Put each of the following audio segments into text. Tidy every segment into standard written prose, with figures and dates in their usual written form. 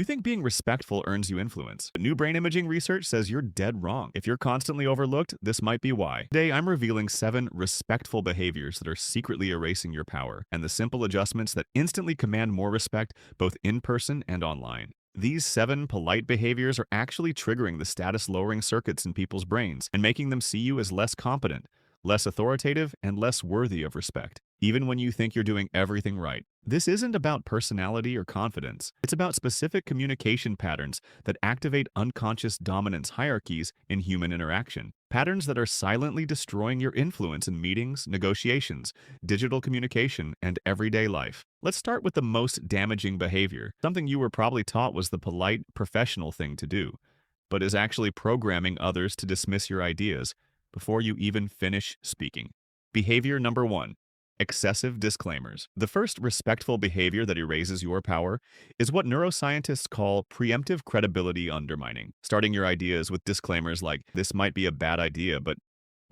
You think being respectful earns you influence. But new brain imaging research says you're dead wrong. If you're constantly overlooked, this might be why. Today, I'm revealing 7 respectful behaviors that are secretly erasing your power, and the simple adjustments that instantly command more respect both in person and online. These 7 polite behaviors are actually triggering the status-lowering circuits in people's brains and making them see you as less competent, less authoritative, and less worthy of respect, even when you think you're doing everything right. This isn't about personality or confidence. It's about specific communication patterns that activate unconscious dominance hierarchies in human interaction. Patterns that are silently destroying your influence in meetings, negotiations, digital communication, and everyday life. Let's start with the most damaging behavior, something you were probably taught was the polite, professional thing to do, but is actually programming others to dismiss your ideas before you even finish speaking. Behavior number 1. Excessive disclaimers. The first respectful behavior that erases your power is what neuroscientists call preemptive credibility undermining. Starting your ideas with disclaimers like, this might be a bad idea, but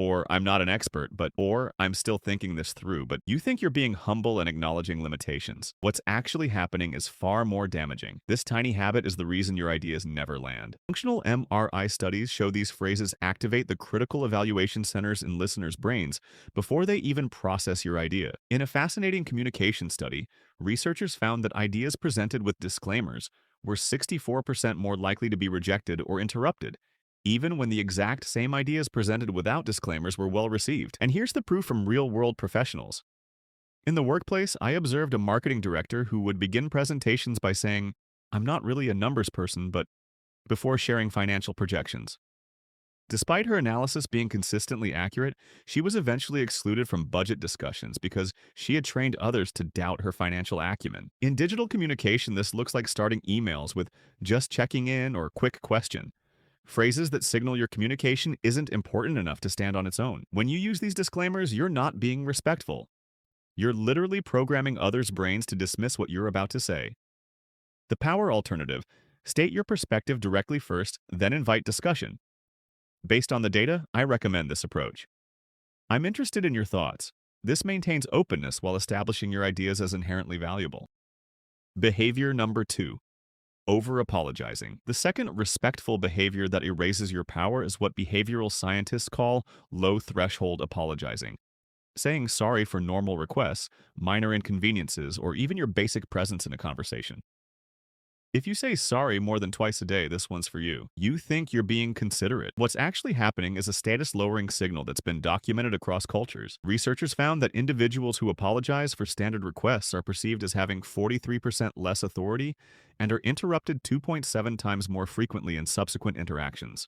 or I'm not an expert, but or I'm still thinking this through, but you think you're being humble and acknowledging limitations. What's actually happening is far more damaging. This tiny habit is the reason your ideas never land. Functional MRI studies show these phrases activate the critical evaluation centers in listeners' brains before they even process your idea. In a fascinating communication study, researchers found that ideas presented with disclaimers were 64% more likely to be rejected or interrupted, even when the exact same ideas presented without disclaimers were well received. And here's the proof from real-world professionals. In the workplace, I observed a marketing director who would begin presentations by saying, I'm not really a numbers person, but before sharing financial projections. Despite her analysis being consistently accurate, she was eventually excluded from budget discussions because she had trained others to doubt her financial acumen. In digital communication, this looks like starting emails with just checking in or quick question. Phrases that signal your communication isn't important enough to stand on its own. When you use these disclaimers, you're not being respectful. You're literally programming others' brains to dismiss what you're about to say. The power alternative: state your perspective directly first, then invite discussion. Based on the data, I recommend this approach. I'm interested in your thoughts. This maintains openness while establishing your ideas as inherently valuable. Behavior number 2. Over-apologizing. The second respectful behavior that erases your power is what behavioral scientists call low-threshold apologizing. Saying sorry for normal requests, minor inconveniences, or even your basic presence in a conversation. If you say sorry more than twice a day, this one's for you. You think you're being considerate. What's actually happening is a status-lowering signal that's been documented across cultures. Researchers found that individuals who apologize for standard requests are perceived as having 43% less authority and are interrupted 2.7 times more frequently in subsequent interactions.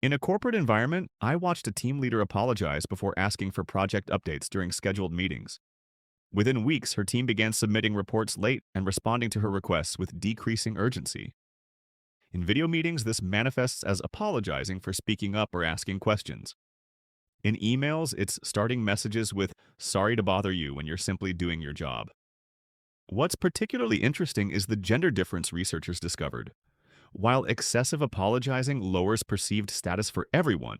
In a corporate environment, I watched a team leader apologize before asking for project updates during scheduled meetings. Within weeks, her team began submitting reports late and responding to her requests with decreasing urgency. In video meetings, this manifests as apologizing for speaking up or asking questions. In emails, it's starting messages with "sorry to bother you" when you're simply doing your job. What's particularly interesting is the gender difference researchers discovered. While excessive apologizing lowers perceived status for everyone,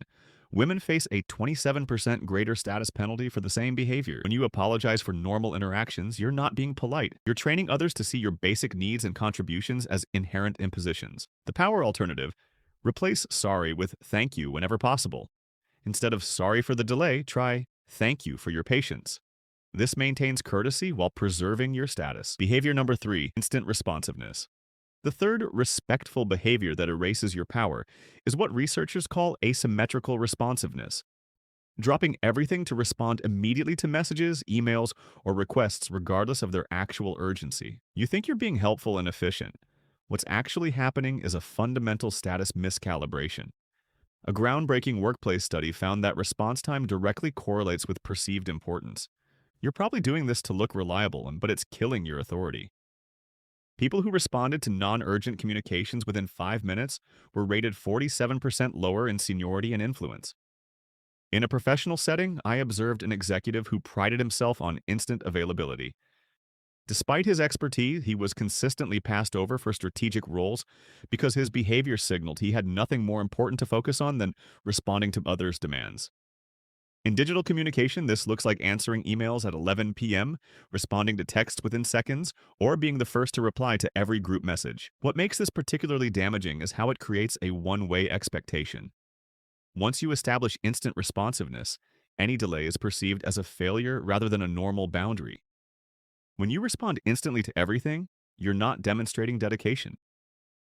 women face a 27% greater status penalty for the same behavior. When you apologize for normal interactions, you're not being polite. You're training others to see your basic needs and contributions as inherent impositions. The power alternative: replace sorry with thank you whenever possible. Instead of sorry for the delay, try thank you for your patience. This maintains courtesy while preserving your status. Behavior number 3, instant responsiveness. The third respectful behavior that erases your power is what researchers call asymmetrical responsiveness. Dropping everything to respond immediately to messages, emails, or requests regardless of their actual urgency. You think you're being helpful and efficient. What's actually happening is a fundamental status miscalibration. A groundbreaking workplace study found that response time directly correlates with perceived importance. You're probably doing this to look reliable, but it's killing your authority. People who responded to non-urgent communications within 5 minutes were rated 47% lower in seniority and influence. In a professional setting, I observed an executive who prided himself on instant availability. Despite his expertise, he was consistently passed over for strategic roles because his behavior signaled he had nothing more important to focus on than responding to others' demands. In digital communication, this looks like answering emails at 11 p.m., responding to texts within seconds, or being the first to reply to every group message. What makes this particularly damaging is how it creates a one-way expectation. Once you establish instant responsiveness, any delay is perceived as a failure rather than a normal boundary. When you respond instantly to everything, you're not demonstrating dedication.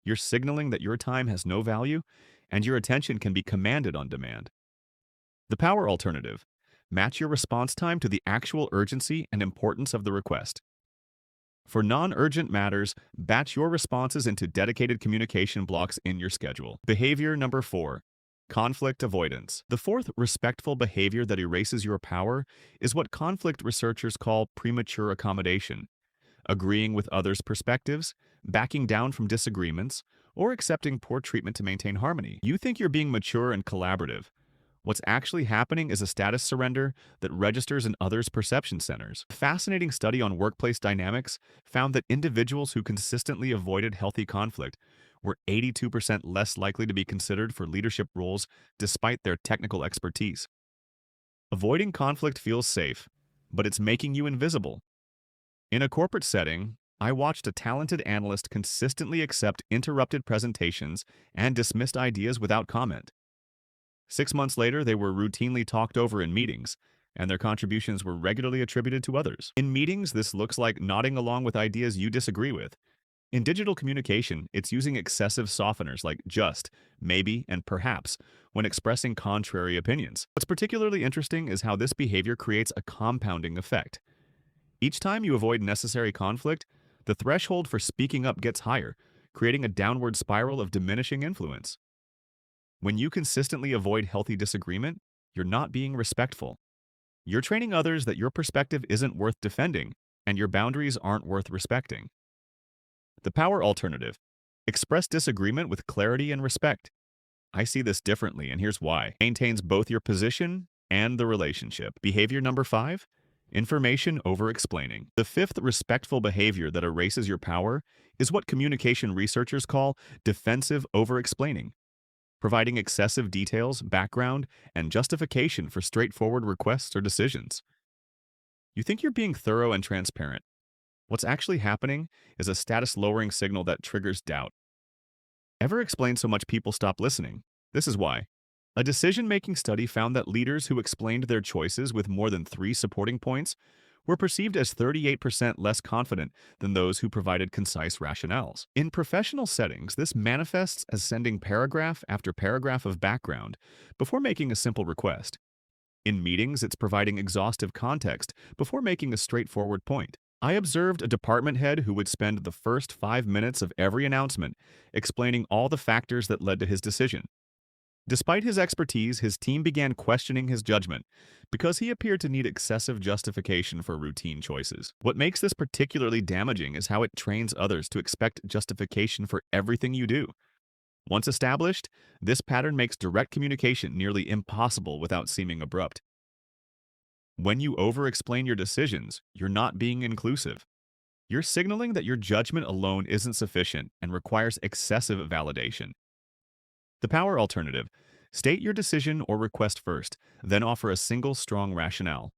You're signaling that your time has no value and your attention can be commanded on demand. The power alternative: match your response time to the actual urgency and importance of the request. For non-urgent matters, batch your responses into dedicated communication blocks in your schedule. Behavior number 4. Conflict avoidance. The fourth respectful behavior that erases your power is what conflict researchers call premature accommodation. Agreeing with others' perspectives, backing down from disagreements, or accepting poor treatment to maintain harmony. You think you're being mature and collaborative. What's actually happening is a status surrender that registers in others' perception centers. A fascinating study on workplace dynamics found that individuals who consistently avoided healthy conflict were 82% less likely to be considered for leadership roles despite their technical expertise. Avoiding conflict feels safe, but it's making you invisible. In a corporate setting, I watched a talented analyst consistently accept interrupted presentations and dismissed ideas without comment. 6 months later, they were routinely talked over in meetings, and their contributions were regularly attributed to others. In meetings, this looks like nodding along with ideas you disagree with. In digital communication, it's using excessive softeners like just, maybe, and perhaps when expressing contrary opinions. What's particularly interesting is how this behavior creates a compounding effect. Each time you avoid necessary conflict, the threshold for speaking up gets higher, creating a downward spiral of diminishing influence. When you consistently avoid healthy disagreement, you're not being respectful. You're training others that your perspective isn't worth defending, and your boundaries aren't worth respecting. The power alternative: express disagreement with clarity and respect. I see this differently, and here's why. Maintains both your position and the relationship. Behavior number 5: information over-explaining. The fifth respectful behavior that erases your power is what communication researchers call defensive over-explaining. Providing excessive details, background, and justification for straightforward requests or decisions. You think you're being thorough and transparent. What's actually happening is a status-lowering signal that triggers doubt. Ever explain so much people stop listening? This is why. A decision-making study found that leaders who explained their choices with more than 3 supporting points were perceived as 38% less confident than those who provided concise rationales. In professional settings, this manifests as sending paragraph after paragraph of background before making a simple request. In meetings, it's providing exhaustive context before making a straightforward point. I observed a department head who would spend the first 5 minutes of every announcement explaining all the factors that led to his decision. Despite his expertise, his team began questioning his judgment because he appeared to need excessive justification for routine choices. What makes this particularly damaging is how it trains others to expect justification for everything you do. Once established, this pattern makes direct communication nearly impossible without seeming abrupt. When you over-explain your decisions, you're not being inclusive. You're signaling that your judgment alone isn't sufficient and requires excessive validation. The power alternative: state your decision or request first, then offer a single strong rationale.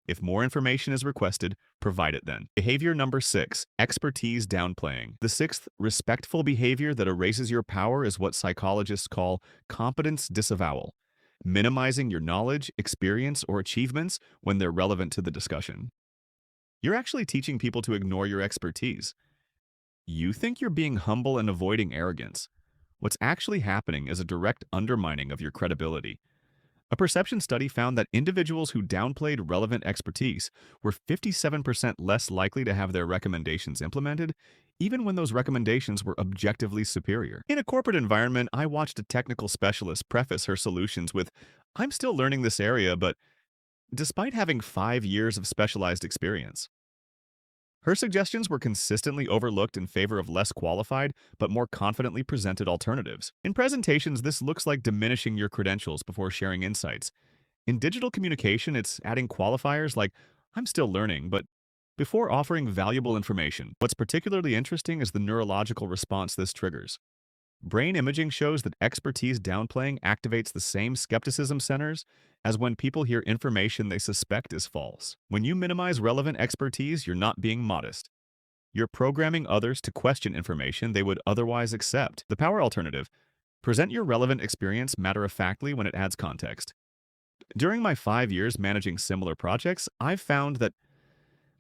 If more information is requested, provide it then. Behavior number 6: expertise downplaying. The sixth respectful behavior that erases your power is what psychologists call competence disavowal, minimizing your knowledge, experience, or achievements when they're relevant to the discussion. You're actually teaching people to ignore your expertise. You think you're being humble and avoiding arrogance. What's actually happening is a direct undermining of your credibility. A perception study found that individuals who downplayed relevant expertise were 57% less likely to have their recommendations implemented, even when those recommendations were objectively superior. In a corporate environment, I watched a technical specialist preface her solutions with, "I'm still learning this area, but," despite having 5 years of specialized experience. Her suggestions were consistently overlooked in favor of less qualified, but more confidently presented alternatives. In presentations, this looks like diminishing your credentials before sharing insights. In digital communication, it's adding qualifiers like, "I'm still learning," but before offering valuable information. What's particularly interesting is the neurological response this triggers. Brain imaging shows that expertise downplaying activates the same skepticism centers as when people hear information they suspect is false. When you minimize relevant expertise, you're not being modest. You're programming others to question information they would otherwise accept. The power alternative: present your relevant experience matter-of-factly when it adds context. During my 5 years managing similar projects, I've found that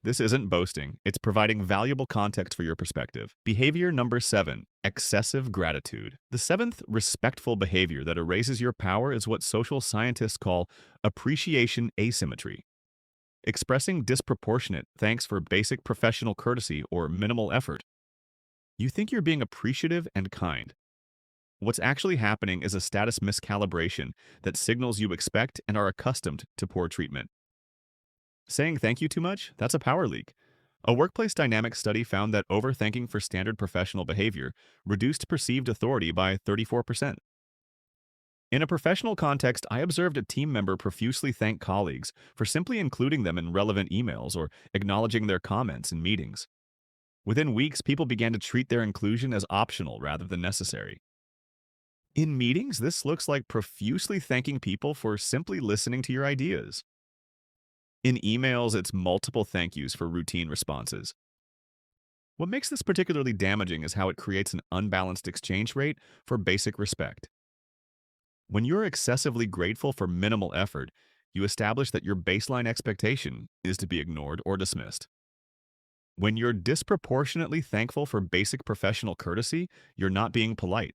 this isn't boasting, it's providing valuable context for your perspective. Behavior number 7, excessive gratitude. The seventh respectful behavior that erases your power is what social scientists call appreciation asymmetry. Expressing disproportionate thanks for basic professional courtesy or minimal effort. You think you're being appreciative and kind. What's actually happening is a status miscalibration that signals you expect and are accustomed to poor treatment. Saying thank you too much? That's a power leak. A workplace dynamics study found that overthanking for standard professional behavior reduced perceived authority by 34%. In a professional context, I observed a team member profusely thank colleagues for simply including them in relevant emails or acknowledging their comments in meetings. Within weeks, people began to treat their inclusion as optional rather than necessary. In meetings, this looks like profusely thanking people for simply listening to your ideas. In emails, it's multiple thank yous for routine responses. What makes this particularly damaging is how it creates an unbalanced exchange rate for basic respect. When you're excessively grateful for minimal effort, you establish that your baseline expectation is to be ignored or dismissed. When you're disproportionately thankful for basic professional courtesy, you're not being polite.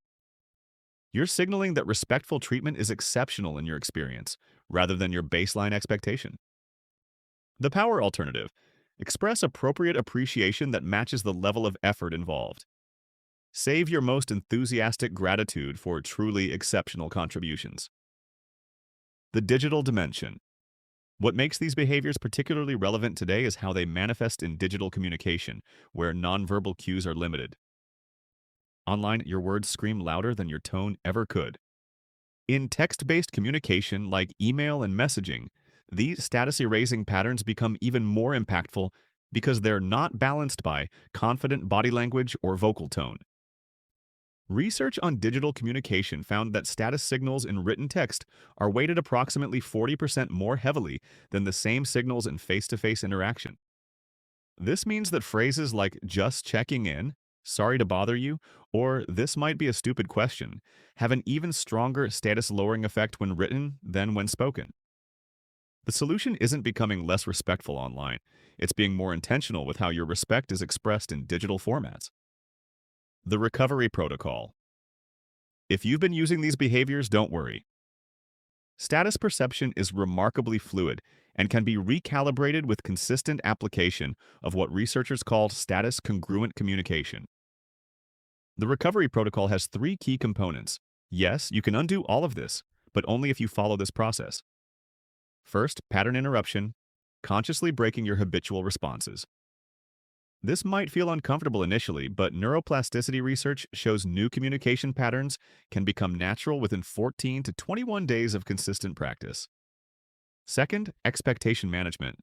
You're signaling that respectful treatment is exceptional in your experience, rather than your baseline expectation. The power alternative: express appropriate appreciation that matches the level of effort involved. Save your most enthusiastic gratitude for truly exceptional contributions. The digital dimension. What makes these behaviors particularly relevant today is how they manifest in digital communication, where nonverbal cues are limited. Online, your words scream louder than your tone ever could. In text-based communication like email and messaging, these status-erasing patterns become even more impactful because they're not balanced by confident body language or vocal tone. Research on digital communication found that status signals in written text are weighted approximately 40% more heavily than the same signals in face-to-face interaction. This means that phrases like "just checking in," "sorry to bother you," or "this might be a stupid question" have an even stronger status-lowering effect when written than when spoken. The solution isn't becoming less respectful online. It's being more intentional with how your respect is expressed in digital formats. The recovery protocol. If you've been using these behaviors, don't worry. Status perception is remarkably fluid and can be recalibrated with consistent application of what researchers call status congruent communication. The recovery protocol has 3 key components. Yes, you can undo all of this, but only if you follow this process. First, pattern interruption, consciously breaking your habitual responses. This might feel uncomfortable initially, but neuroplasticity research shows new communication patterns can become natural within 14 to 21 days of consistent practice. Second, expectation management.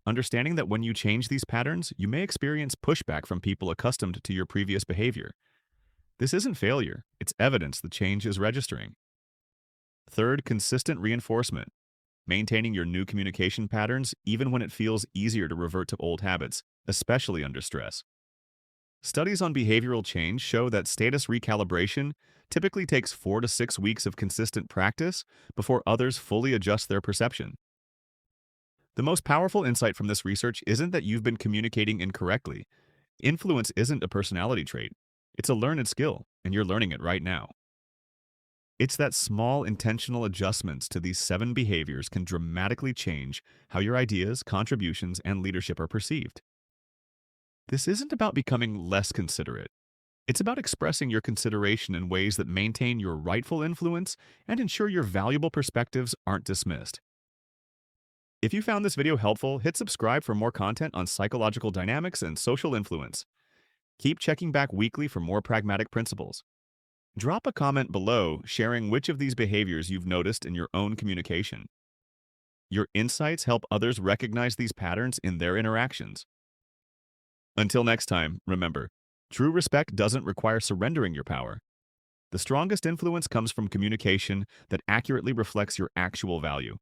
Understanding that when you change these patterns, you may experience pushback from people accustomed to your previous behavior. This isn't failure, it's evidence the change is registering. Third, consistent reinforcement. Maintaining your new communication patterns even when it feels easier to revert to old habits, especially under stress. Studies on behavioral change show that status recalibration typically takes 4 to 6 weeks of consistent practice before others fully adjust their perception. The most powerful insight from this research isn't that you've been communicating incorrectly. Influence isn't a personality trait. It's a learned skill, and you're learning it right now. It's that small intentional adjustments to these 7 behaviors can dramatically change how your ideas, contributions, and leadership are perceived. This isn't about becoming less considerate. It's about expressing your consideration in ways that maintain your rightful influence and ensure your valuable perspectives aren't dismissed. If you found this video helpful, hit subscribe for more content on psychological dynamics and social influence. Keep checking back weekly for more pragmatic principles. Drop a comment below sharing which of these behaviors you've noticed in your own communication. Your insights help others recognize these patterns in their interactions. Until next time, remember, true respect doesn't require surrendering your power. The strongest influence comes from communication that accurately reflects your actual value.